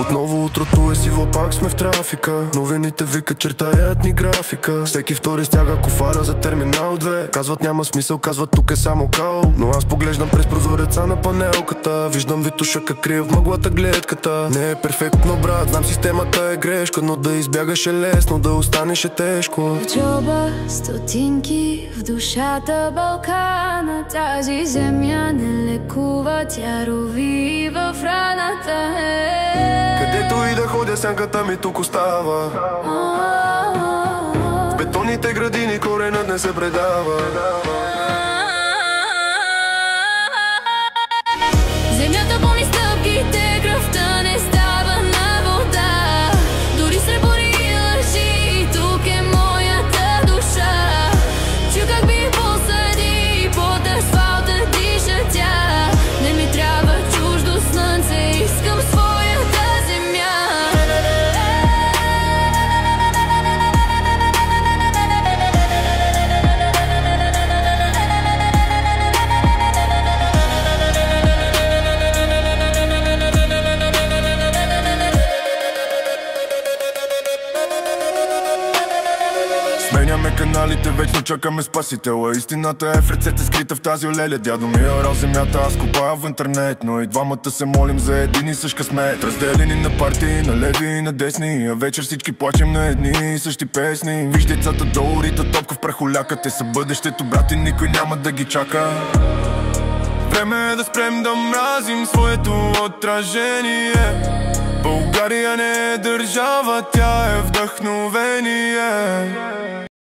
Отново утрото е сиво, пак сме в трафика. Новините викат, чертаят ни графика. Всеки втори стяга кофара за терминал 2. Казват няма смисъл, казват тук е само као. Но аз поглеждам през прозореца на панелката. Виждам Витошъка крие в мъглата гледката. Не е перфектно, брат, знам системата е грешка, но да избягаш е лесно, да останеш е тежко. В джоба стотинки, в душата Балкана. Тази земя не лекува, тя рови в раната. Където и да ходя, сянката ми тук остава. В бетонните градини коренът не се предава. Земята помни стъпките, кръвта не става на вода. Дори с ребори и лъжи, тук е моята душа. Чу как би посъди, под асфалта диша тя. Не ми трябва чуждо слънце, искам своята земя. Сменяме каналите, вечно чакаме спасителя. Истината е в ръцете, скрита в тази олеля. Дядо ми е орал земята, аз копая в интернет. Но и двамата се молим за един и същ късмет. Разделени на партии, на леви и на десни. А вечер всички плачем на едни и същи песни. Виж децата долу рита топка в прахоляка. Те са бъдещето, брат, и никой няма да ги чака. Време е да спрем да мразим своето отражение. България не е държава, тя е вдъхновение.